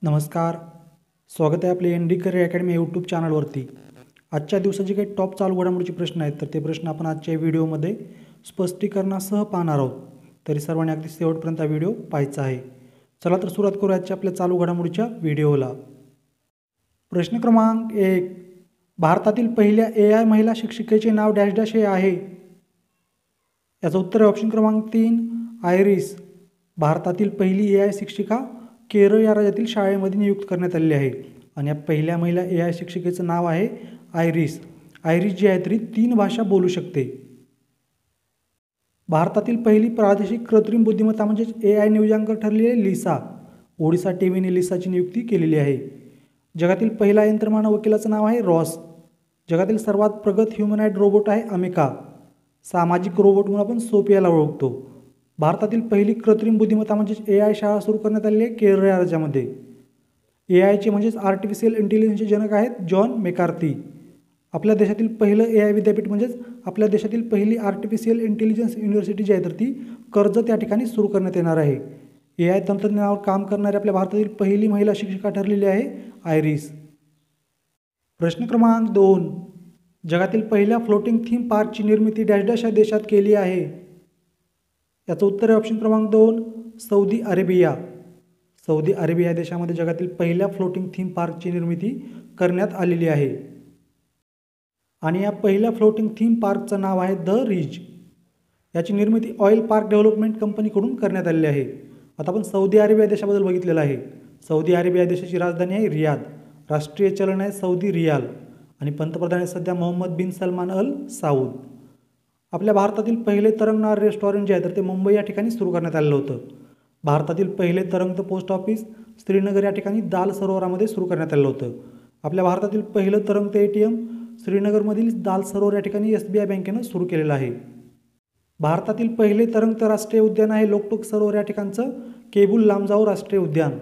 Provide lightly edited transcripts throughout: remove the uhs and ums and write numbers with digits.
नमस्कार. स्वागत आहे आपले N D career academy YouTube चॅनलवरती. आजच्या दिवसाचे काही टॉप चालू घडामोडीचे प्रश्न आहेत, तर ते प्रश्न आपण आजच्या व्हिडिओमध्ये स्पष्टीकरणासह पाहणार आहोत. तरी सर्वांनी अगदी शेवटपर्यंत हा व्हिडिओ पाहायचा आहे. चला तर सुरुवात करू आजच्या आपल्या चालू घडामोडीच्या व्हिडिओला. प्रश्न क्रमांक 1. भारतातील पहिल्या AI महिला शिक्षिकेचे नाव डॅश डॅश हे आहे. याचं उत्तर आहे ऑप्शन क्रमांक 3 आयरिस. भारतातील पहिली AI शिक्षिका केरळ या राज्यातील शाळेमध्ये नियुक्त करण्यात आलेली आहे आणि या पहिल्या महिला AI शिक्षिकेचं नाव आहे आयरिस. आयरिस जी आहे तरी 3 भाषा बोलू शकते. भारतातील पहिली प्रादेशिक कृत्रिम बुद्धिमत्ता म्हणजेच AI न्यूज अँकर ठरलेली आहे लिसा. ओडिसा टीव्हीने लिसाची नियुक्ती केलेली आहे. जगातील पहिला यंत्रमानव वकिलाचं नाव आहे रॉस. जगातील सर्वात प्रगत ह्युमनॉइड रोबोट आहे अमिका. सामाजिक रोबोट म्हणून आपण सोफियाला ओळखतो. भारतातील पहिली कृत्रिम बुद्धिमत्ता म्हणजेच AI शाळा सुरू करण्यात आलेली आहे केरळ या राज्यामध्ये. AIचे म्हणजेच आर्टिफिशियल इंटेलिजन्सचे जनक आहेत जॉन मेकार्थी. आपल्या देशातील पहिलं AI विद्यापीठ म्हणजेच आपल्या देशातील पहिली आर्टिफिशियल इंटेलिजन्स युनिव्हर्सिटी जी आहे तर ती कर्जत या ठिकाणी सुरू करण्यात येणार आहे. AI तंत्रज्ञानावर काम करणारी आपल्या भारतातील पहिली महिला शिक्षिका ठरलेली आहे आयरिस. प्रश्न क्रमांक 2. जगातील पहिल्या फ्लोटिंग थीम पार्कची निर्मिती डॅश डॅश या देशात केली आहे. याचं उत्तर आहे ऑप्शन क्रमांक 2 सौदी अरेबिया. सौदी अरेबिया देशामध्ये जगातील पहिल्या फ्लोटिंग थीम पार्कची निर्मिती करण्यात आलेली आहे आणि या पहिल्या फ्लोटिंग थीम पार्कचं नाव आहे द रिज. याची निर्मिती ऑइल पार्क डेव्हलपमेंट कंपनीकडून करण्यात आलेली आहे. आता आपण सौदी अरेबिया देशाबद्दल बघितलेलं आहे. सौदी अरेबिया देशाची राजधानी आहे रियाद. राष्ट्रीय चलन आहे सौदी रियाल आणि पंतप्रधान आहे सध्या मोहम्मद बिन सलमान अल साऊद. आपल्या भारतातील पहिले तरंगणार रेस्टॉरंट जे आहे तर ते मुंबई या ठिकाणी सुरू करण्यात आलेलं होतं. भारतातील पहिले तरंगत पोस्ट ऑफिस श्रीनगर या ठिकाणी दाल सरोवरामध्ये सुरू करण्यात आलं होतं. आपल्या भारतातील पहिलं तरंगत ATM श्रीनगरमधील दाल सरोवर या ठिकाणी SBI बँकेनं सुरू केलेलं आहे. भारतातील पहिले तरंगत राष्ट्रीय उद्यान आहे लोकटक सरोवर या ठिकाणचं केबुल लामजाओ राष्ट्रीय उद्यान.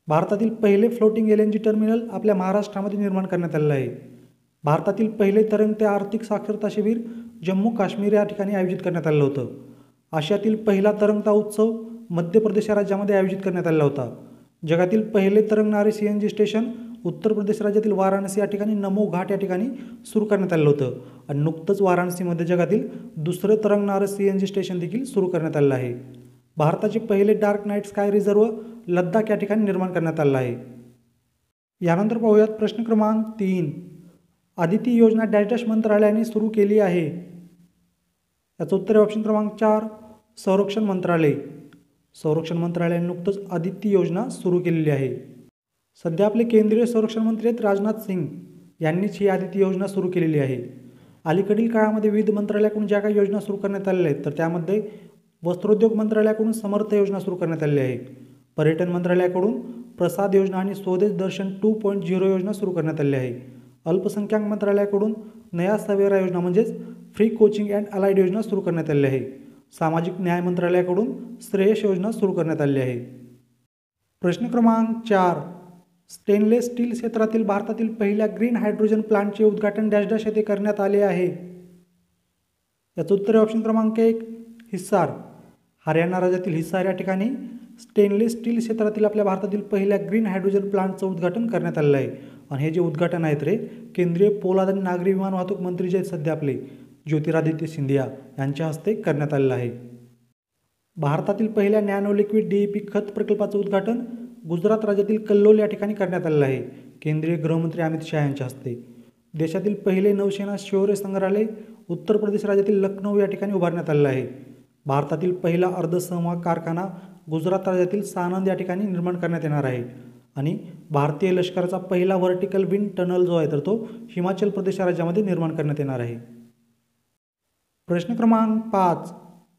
भारतातील पहिले फ्लोटिंग LNG टर्मिनल आपल्या महाराष्ट्रामध्ये निर्माण करण्यात आलेलं आहे. भारतातील पहिले तरंगत आर्थिक साक्षरता शिबिर जम्मू काश्मीर या ठिकाणी आयोजित करण्यात आलं होतं. आशियातील पहिला तरंगता उत्सव मध्य प्रदेश या राज्यामध्ये आयोजित करण्यात आला होता. जगातील पहिले तरंगणारे CNG स्टेशन उत्तर प्रदेश राज्यातील वाराणसी या ठिकाणी नमो घाट या ठिकाणी सुरू करण्यात आलं होतं आणि नुकतंच वाराणसीमध्ये जगातील दुसरं तरंगणारं CNG स्टेशन देखील सुरू करण्यात आलं आहे. भारताचे पहिले dark night sky reserve Ladakh या ठिकाणी निर्माण करण्यात आलं आहे. यानंतर पाहूयात प्रश्न क्रमांक 3. आदिती योजना डॅश डॅश मंत्रालयाने सुरू केली आहे. याचं उत्तर आहे ऑप्शन क्रमांक 4 संरक्षण मंत्रालय. संरक्षण मंत्रालयाने नुकतंच आदिती योजना सुरू केलेली आहे. सध्या आपले केंद्रीय संरक्षण मंत्री आहेत राजनाथ सिंग यांनीच ही आदिती योजना सुरू केलेली आहे. अलीकडील काळामध्ये विविध मंत्रालयाकडून ज्या काही योजना सुरू करण्यात आलेल्या आहेत तर त्यामध्ये वस्त्रोद्योग मंत्रालयाकडून समर्थ योजना सुरू करण्यात आलेली आहे. पर्यटन मंत्रालयाकडून प्रसाद योजना आणि स्वदेश दर्शन 2.0 योजना सुरू करण्यात आलेली आहे. अल्पसंख्याक मंत्रालयाकडून नया सवेरा योजना म्हणजेच फ्री कोचिंग अँड अलाइड योजना सुरू करण्यात आलेली आहे. सामाजिक न्याय मंत्रालयाकडून श्रेयस योजना सुरू करण्यात आलेली आहे. प्रश्न क्रमांक 4. स्टेनलेस स्टील क्षेत्रातील भारतातील पहिल्या ग्रीन हायड्रोजन प्लांटचे उद्घाटन डॅश डॅश येथे करण्यात आले आहे. याचं उत्तर आहे ऑप्शन क्रमांक 1 हिसार. हरियाणा राज्यातील हिसार या ठिकाणी स्टेनलेस स्टील क्षेत्रातील आपल्या भारतातील पहिल्या ग्रीन हायड्रोजन प्लांटचं उद्घाटन करण्यात आलेलं आहे आणि हे जे उद्घाटन आहेत रे केंद्रीय पोलाद आणि नागरी विमान वाहतूक मंत्री जे आहेत सध्या आपले ज्योतिरादित्य सिंधिया यांच्या हस्ते करण्यात आलेलं आहे. भारतातील पहिल्या नॅनो लिक्विड DAP खत प्रकल्पाचं उद्घाटन गुजरात राज्यातील कल्लोल या ठिकाणी करण्यात आलेलं आहे केंद्रीय गृहमंत्री अमित शहा यांच्या हस्ते. देशातील पहिले नौसेना शौर्य संग्रहालय उत्तर प्रदेश राज्यातील लखनौ या ठिकाणी उभारण्यात आलेलं आहे. भारतातील पहिला अर्धसंवाहक कारखाना गुजरात राज्यातील सानंद या ठिकाणी निर्माण करण्यात येणार आहे आणि भारतीय लष्कराचा पहिला व्हर्टिकल विंड टनल जो आहे तर तो हिमाचल प्रदेश राज्यामध्ये निर्माण करण्यात येणार आहे. प्रश्न क्रमांक 5.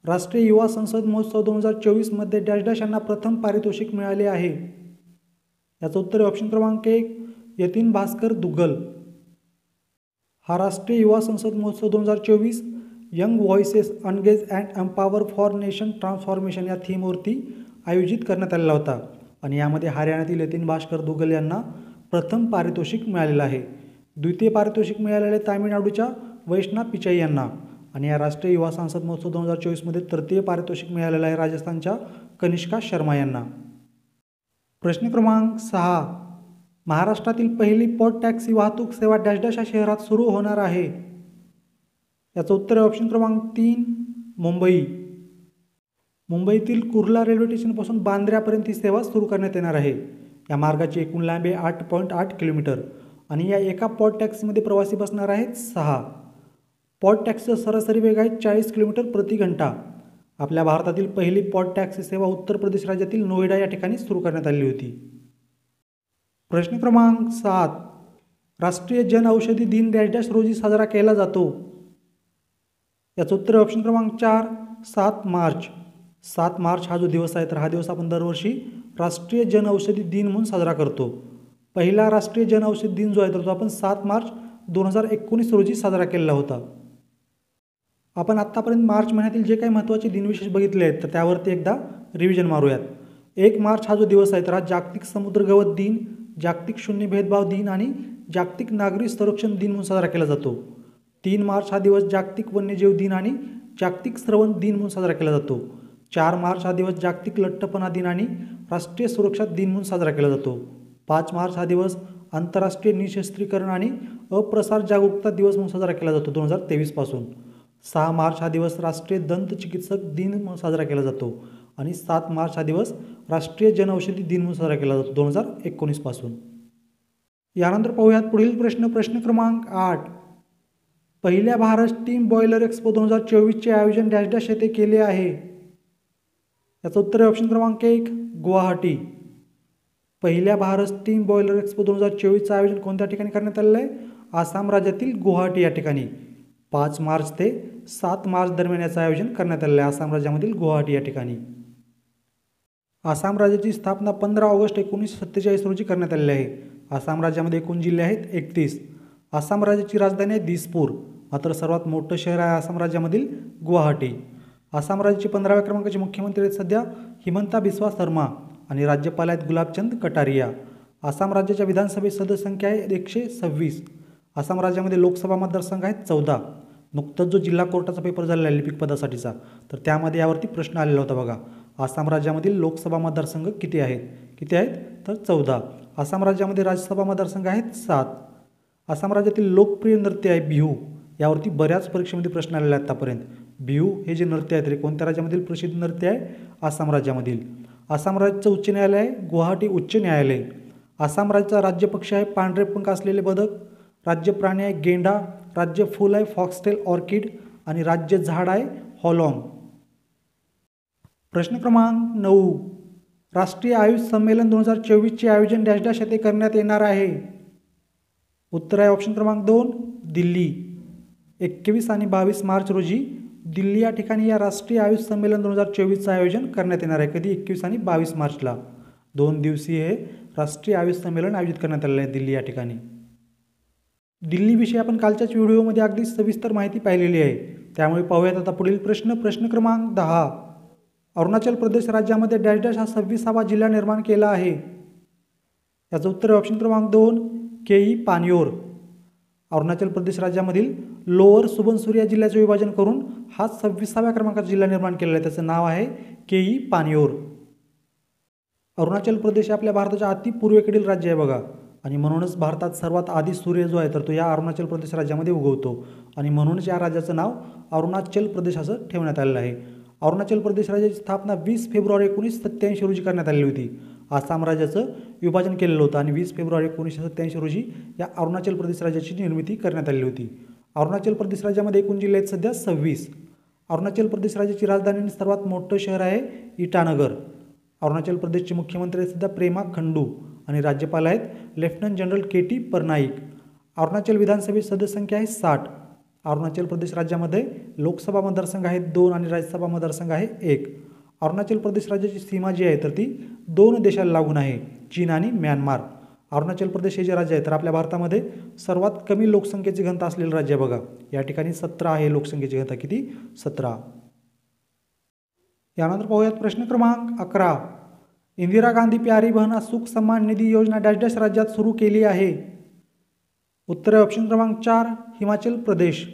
राष्ट्रीय युवा संसद महोत्सव 2024 मध्ये डॅश डॅश यांना प्रथम पारितोषिक मिळाले आहे. याचं उत्तर आहे ऑप्शन क्रमांक 1 यतीन भास्कर दुग्गल. हा राष्ट्रीय युवा संसद महोत्सव 2024 young voices engage and empower for nation transformation या थीमवरती आयोजित करण्यात आलेला होता आणि यामध्ये हरियाणातील यतीन भास्कर दुग्गल यांना प्रथम पारितोषिक मिळालेलं आहे. द्वितीय पारितोषिक मिळालेले तामिळनाडूच्या वैष्णा पिचाई यांना आणि या राष्ट्रीय युवा संसद महोत्सव 2024 मध्ये तृतीय पारितोषिक मिळालेलं आहे राजस्थानच्या कनिष्का शर्मा यांना. प्रश्न क्रमांक 6. महाराष्ट्रातील पहिली पॉट टॅक्सी वाहतूक सेवा डॅश डॅश या शहरात सुरू होणार आहे. याचं उत्तर आहे ऑप्शन क्रमांक 3 मुंबई. मुंबईतील कुर्ला रेल्वे स्टेशनपासून बांद्र्यापर्यंत ही सेवा सुरू करण्यात येणार आहे. या मार्गाची एकूण लांबी 8.8 किलोमीटर आणि या एका पॉट टॅक्सीमध्ये प्रवासी बसणार आहेत 6. पॉट टॅक्सीचा सरासरी वेग आहे 40 किलोमीटर प्रति घंटा. आपल्या भारतातील पहिली पॉट टॅक्सी सेवा उत्तर प्रदेश राज्यातील नोएडा या ठिकाणी सुरू करण्यात आली होती. प्रश्न क्रमांक 7. राष्ट्रीय जनऔषधी दिन डॅश डॅश रोजी साजरा केला जातो. याचं उत्तर ऑप्शन क्रमांक 4 7 मार्च. 7 मार्च हा जो दिवस आहे तर हा दिवस आपण दरवर्षी राष्ट्रीय जनऔषधी दिन म्हणून साजरा करतो. पहिला राष्ट्रीय जनऔषधी दिन जो आहे तर तो आपण 7 मार्च 2019 रोजी साजरा केलेला होता. आपण आत्तापर्यंत मार्च महिन्यातील जे काही महत्त्वाचे दिनविशेष बघितले आहेत तर त्यावरती एकदा रिव्हिजन मारूयात. 1 मार्च हा जो दिवस आहे तर हा जागतिक समुद्र गवत दिन, जागतिक शून्य भेदभाव दिन आणि जागतिक नागरी संरक्षण दिन म्हणून साजरा केला जातो. 3 मार्च हा दिवस जागतिक वन्यजीव दिन आणि जागतिक श्रवण दिन म्हणून साजरा केला जातो. 4 मार्च हा दिवस जागतिक लठ्ठपणा दिन आणि राष्ट्रीय सुरक्षा दिन म्हणून साजरा केला जातो. 5 मार्च हा दिवस आंतरराष्ट्रीय निशस्त्रीकरण आणि अप्रसार जागरूकता दिवस म्हणून साजरा केला जातो 2023 पासून. 6 मार्च हा दिवस राष्ट्रीय दंत चिकित्सक दिन म्हणून साजरा केला जातो आणि 7 मार्च हा दिवस राष्ट्रीय जनऔषधी दिन म्हणून साजरा केला जातो 2019 पासून. यानंतर पाहूयात पुढील प्रश्न क्रमांक 8. पहिल्या भारत स्टीम बॉयलर एक्स्पो 2024चे आयोजन डॅश डॅश येथे केले आहे. याचं उत्तर आहे ऑप्शन क्रमांक 1 गुवाहाटी. पहिल्या भारत स्टीम बॉयलर एक्स्पो 2024चं आयोजन कोणत्या ठिकाणी करण्यात आलेलं आहे? आसाम राज्यातील गुवाहाटी या ठिकाणी. 5 मार्च ते 7 मार्च दरम्यान याचं आयोजन करण्यात आलेलं आहे आसाम राज्यामधील गुवाहाटी या ठिकाणी. आसाम राज्याची स्थापना 15 ऑगस्ट 1947 रोजी करण्यात आलेली आहे. आसाम राज्यामध्ये एकूण जिल्हे आहेत 31. आसाम राज्याची राजधानी आहे दिसपूर. मात्र सर्वात मोठं शहर आहे आसाम राज्यामधील गुवाहाटी. आसाम राज्याचे 15व्या क्रमांकाचे मुख्यमंत्री आहेत सध्या हिमंता बिस्वा शर्मा आणि राज्यपाल आहेत गुलाबचंद कटारिया. आसाम राज्याच्या विधानसभेची सदस्यसंख्या आहे 126. आसाम राज्यामध्ये लोकसभा मतदारसंघ आहेत 14. नुकतंच जो जिल्हा कोर्टाचा पेपर झालेला आहे लिपिक पदासाठीचा तर त्यामध्ये यावरती प्रश्न आलेला होता बघा. आसाम राज्यामधील लोकसभा मतदारसंघ किती आहेत तर 14. आसाम राज्यामध्ये राज्यसभा मतदारसंघ आहेत 7. आसाम राज्यातील लोकप्रिय नृत्य आहे बिहू. यावरती बऱ्याच परीक्षेमध्ये प्रश्न आलेले आहेत आतापर्यंत. बिहू हे जे नृत्य आहे ते कोणत्या राज्यामधील प्रसिद्ध नृत्य आहे? आसाम राज्यामधील. आसाम राज्याचं उच्च न्यायालय आहे गुवाहाटी उच्च न्यायालय. आसाम राज्याचा राज्य पक्षी आहे पांढरे पंख असलेले बदक. राज्य प्राणी आहे गेंडा. राज्य फूल आहे फॉक्सटेल ऑर्किड आणि राज्य झाड आहे हॉलॉंग. प्रश्न क्रमांक 9. राष्ट्रीय आयुष संमेलन 2024चे आयोजन डॅश डॅश येथे करण्यात येणार आहे. उत्तर आहे ऑप्शन क्रमांक 2 दिल्ली. 21 आणि 22 मार्च रोजी दिल्ली या ठिकाणी या राष्ट्रीय आयुष संमेलन 2024चं आयोजन करण्यात येणार आहे. कधी? 21 आणि 22 मार्चला 2 दिवसीय हे राष्ट्रीय आयुष संमेलन आयोजित करण्यात आलेलं आहे दिल्ली या ठिकाणी. दिल्लीविषयी आपण कालच्याच व्हिडिओमध्ये अगदी सविस्तर माहिती पाहिलेली आहे. त्यामुळे पाहूयात आता पुढील प्रश्न क्रमांक 10. अरुणाचल प्रदेश राज्यामध्ये डॅश डॅश हा 26वा जिल्हा निर्माण केला आहे. याचं उत्तर आहे ऑप्शन क्रमांक 2 केई पानियोर. अरुणाचल प्रदेश राज्यामधील लोअर सुबनसिरी या जिल्ह्याचे विभाजन करून हा 26व्या क्रमांकाचा जिल्हा निर्माण केलेला आहे. त्याचं नाव आहे केई पानियोर. अरुणाचल प्रदेश आपल्या भारताच्या अति पूर्वेकडील राज्य आहे बघा आणि म्हणूनच भारतात सर्वात आधी सूर्य जो आहे तर तो या अरुणाचल प्रदेश राज्यामध्ये उगवतो आणि म्हणूनच या राज्याचं नाव अरुणाचल प्रदेश असं ठेवण्यात आलेलं आहे. अरुणाचल प्रदेश राज्याची स्थापना 20 फेब्रुवारी 1987 रोजी करण्यात आलेली होती. आसाम राज्याचं विभाजन केलेलं होतं आणि 20 फेब्रुवारी 1987 रोजी या अरुणाचल प्रदेश राज्याची निर्मिती करण्यात आली होती. अरुणाचल प्रदेश राज्यामध्ये एकूण जिल्हे आहेत सध्या 26. अरुणाचल प्रदेश राज्याची राजधानी आणि सर्वात मोठं शहर आहे इटानगर. अरुणाचल प्रदेशचे मुख्यमंत्री आहेत सध्या प्रेमा खंडू आणि राज्यपाल आहेत लेफ्टनंट जनरल के.टी. परनाईक. अरुणाचल विधानसभेची सदस्यसंख्या आहे 60. अरुणाचल प्रदेश राज्यामध्ये लोकसभा मतदारसंघ आहेत 2 आणि राज्यसभा मतदारसंघ आहे 1. अरुणाचल प्रदेश राज्याची सीमा जी आहे तर ती 2 देशाला लागून आहे चीन आणि म्यानमार. अरुणाचल प्रदेश हे जे राज्य आहे तर आपल्या भारतामध्ये सर्वात कमी लोकसंख्येची घनता असलेलं राज्य बघा. या ठिकाणी 17 आहे लोकसंख्येची घनता. किती? 17. यानंतर पाहूयात प्रश्न क्रमांक 11. इंदिरा गांधी प्यारी बहना सुख सन्मान निधी योजना डॅश डॅश राज्यात सुरू केली आहे. उत्तर आहे ऑप्शन क्रमांक 4 हिमाचल प्रदेश.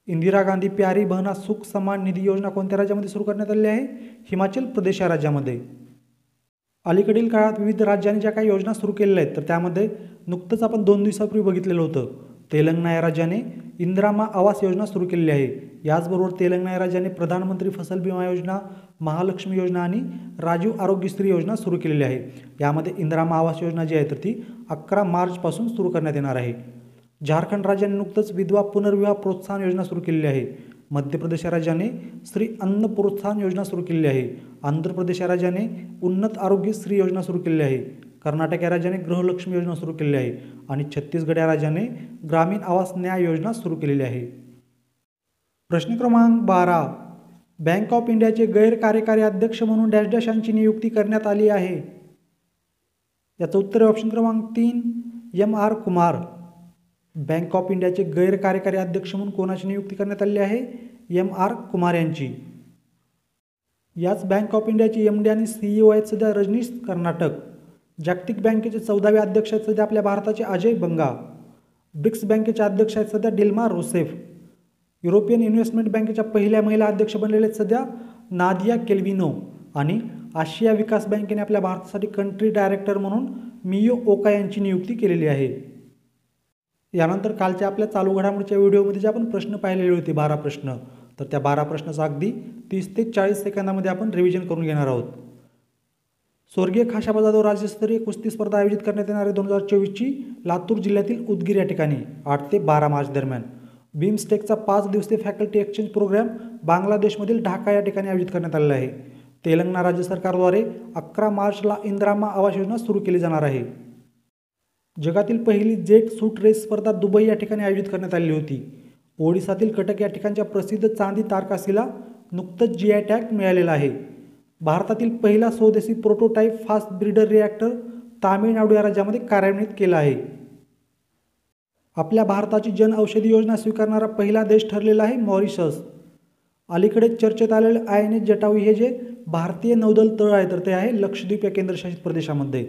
इंदिरा गांधी प्यारी बहना सुख सन्मान निधी योजना कोणत्या राज्यामध्ये सुरू करण्यात आली आहे? हिमाचल प्रदेश या राज्यामध्ये. अलीकडील काळात विविध राज्यांनी ज्या काही योजना सुरू केलेल्या आहेत तर त्यामध्ये नुकतंच आपण 2 दिवसापूर्वी बघितलेलं होतं, तेलंगणा या राज्याने इंदिरा आवास योजना सुरू केलेली आहे. याचबरोबर तेलंगणा या राज्याने प्रधानमंत्री फसल विमा योजना, महालक्ष्मी योजना आणि राजीव आरोग्यश्री योजना सुरू केलेली आहे. यामध्ये इंदिरा आवास योजना जी आहे तर ती 11 मार्चपासून सुरू करण्यात येणार आहे. झारखंड राज्याने नुकतंच विधवा पुनर्विवाह प्रोत्साहन योजना सुरू केलेली आहे. मध्य प्रदेश या राज्याने श्री अन्न प्रोत्साहन योजना सुरू केलेली आहे. आंध्र प्रदेश या राज्याने उन्नत आरोग्य श्री योजना सुरू केलेली आहे. कर्नाटक या राज्याने गृहलक्ष्मी योजना सुरू केलेली आहे आणि छत्तीसगड या राज्याने ग्रामीण आवास न्याय योजना सुरू केलेली आहे. प्रश्न क्रमांक 12. बँक ऑफ इंडियाचे गैर कार्यकारी अध्यक्ष म्हणून डॅश डॅश यांची नियुक्ती करण्यात आली आहे. याचं उत्तर आहे ऑप्शन क्रमांक 3 M.R. कुमार. बँक ऑफ इंडियाचे गैर कार्यकारी अध्यक्ष म्हणून कोणाची नियुक्ती करण्यात आली आहे? M.R. कुमार यांची. याच बँक ऑफ इंडियाचे MD आणि CEO आहेत सध्या रजनीश कर्नाटक. जागतिक बँकेचे 14वे अध्यक्ष आहेत सध्या आपल्या भारताचे अजय बंगा. ब्रिक्स बँकेचे अध्यक्ष आहेत सध्या डिल्मा रोसेफ. युरोपियन इन्व्हेस्टमेंट बँकेच्या पहिल्या महिला अध्यक्ष बनलेले आहेत सध्या नादिया केल्विनो. आणि आशिया विकास बँकेने आपल्या भारतासाठी कंट्री डायरेक्टर म्हणून मियो ओका यांची नियुक्ती केलेली आहे. यानंतर कालच्या आपल्या चालू घडामोडीच्या व्हिडिओमध्ये जे आपण प्रश्न पाहिलेले होते 12 प्रश्न, तर त्या 12 प्रश्नाचा अगदी 30 ते 40 सेकंदामध्ये आपण रिव्हिजन करून घेणार आहोत. स्वर्गीय खाशाबा जाधव राज्यस्तरीय कुस्ती स्पर्धा आयोजित करण्यात येणार आहे 2024ची लातूर जिल्ह्यातील उदगीर या ठिकाणी 8 ते 12 मार्च दरम्यान. बिमस्टेकचा 5 दिवसीय फॅकल्टी एक्सचेंज प्रोग्राम बांगलादेशमधील ढाका या ठिकाणी आयोजित करण्यात आलेला आहे. तेलंगणा राज्य सरकारद्वारे 11 मार्चला इंदिरा आवास योजना सुरू केली जाणार आहे. जगातील पहिली जेट सूट रेस स्पर्धा दुबई या ठिकाणी आयोजित करण्यात आली होती. ओडिसातील कटक या ठिकाणच्या प्रसिद्ध चांदी तारकासीला नुकतंच GI टॅग मिळालेला आहे. भारतातील पहिला स्वदेशी prototype fast breeder reactor Tamil Nadu या राज्यामध्ये कार्यान्वित केला आहे. आपल्या भारताची जन औषधी योजना स्वीकारणारा पहिला देश ठरलेला आहे मॉरिशस. अलीकडेच चर्चेत आलेले INS जटावी हे जे भारतीय नौदल तळ आहे तर ते आहे लक्षद्वीप या केंद्रशासित प्रदेशामध्ये.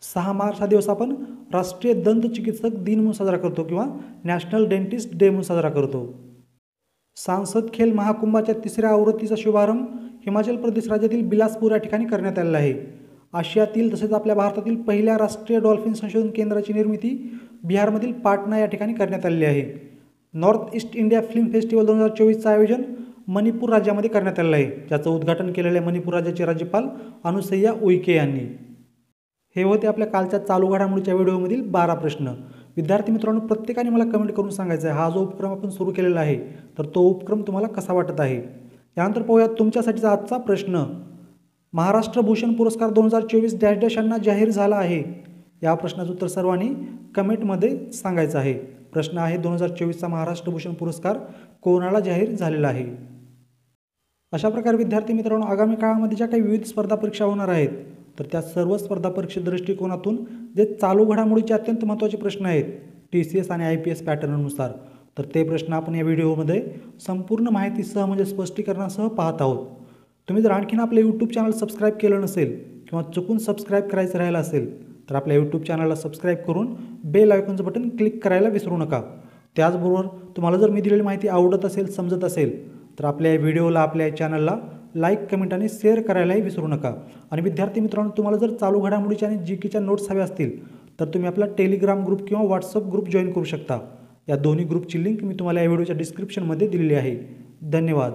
6 मार्च हा दिवस आपण राष्ट्रीय दंत चिकित्सक दिन म्हणून साजरा करतो किंवा नॅशनल डेंटिस्ट डे म्हणून साजरा करतो. सांसद खेल महाकुंभाच्या 3ऱ्या आवृत्तीचा शुभारंभ हिमाचल प्रदेश राज्यातील बिलासपूर या ठिकाणी करण्यात आलेला आहे. आशियातील तसेच आपल्या भारतातील पहिल्या राष्ट्रीय डॉल्फिन संशोधन केंद्राची निर्मिती बिहारमधील पाटणा या ठिकाणी करण्यात आलेली आहे. North east India film festival 2024चं आयोजन मणिपूर राज्यामध्ये करण्यात आलेलं आहे, ज्याचं उद्घाटन केलेलं आहे मणिपूर राज्याचे राज्यपाल अनुसैया उईके यांनी. हे होते आपल्या कालच्या चालू घडामोडीच्या व्हिडिओमधील 12 प्रश्न. विद्यार्थी मित्रांनो, प्रत्येकाने मला कमेंट करून सांगायचं आहे हा जो उपक्रम आपण सुरू केलेला आहे तर तो उपक्रम तुम्हाला कसा वाटत आहे. यानंतर पाहूया तुमच्यासाठीचा आजचा प्रश्न. महाराष्ट्र भूषण पुरस्कार 2024 डॅश डॅश यांना जाहीर झाला आहे. या प्रश्नाचं उत्तर सर्वांनी कमेंटमध्ये सांगायचं आहे. प्रश्न आहे 2024चा महाराष्ट्र भूषण पुरस्कार कोणाला जाहीर झालेला आहे. अशा प्रकारे विद्यार्थी मित्रांनो, आगामी काळामध्ये ज्या काही विविध स्पर्धा परीक्षा होणार आहेत तर त्या सर्व स्पर्धा परीक्षे दृष्टिकोनातून जे चालू घडामोडीचे अत्यंत महत्त्वाचे प्रश्न आहेत TCS आणि IPS पॅटर्ननुसार, तर ते प्रश्न आपण या व्हिडिओमध्ये संपूर्ण माहितीसह म्हणजे स्पष्टीकरणासह पाहत आहोत. तुम्ही जर आणखीन आपले यूट्यूब चॅनल सबस्क्राईब केलं नसेल किंवा चुकून सबस्क्राईब करायचं राहिलं असेल तर आपल्या यूट्यूब चॅनलला सबस्क्राईब करून बेल आयकॉनचं बटन क्लिक करायला विसरू नका. त्याचबरोबर तुम्हाला जर मी दिलेली माहिती आवडत असेल, समजत असेल तर आपल्या या व्हिडिओला, आपल्या या चॅनलला लाईक, कमेंट आणि शेअर करायलाही विसरू नका. आणि विद्यार्थी मित्रांनो, तुम्हाला जर चालू घडामोडीच्या आणि GKच्या नोट्स हव्या असतील तर तुम्ही आपला टेलिग्राम ग्रुप किंवा WhatsApp ग्रुप जॉईन करू शकता. या दोन्ही ग्रुपची लिंक मी तुम्हाला या व्हिडिओच्या डिस्क्रिप्शनमध्ये दिलेली आहे. धन्यवाद.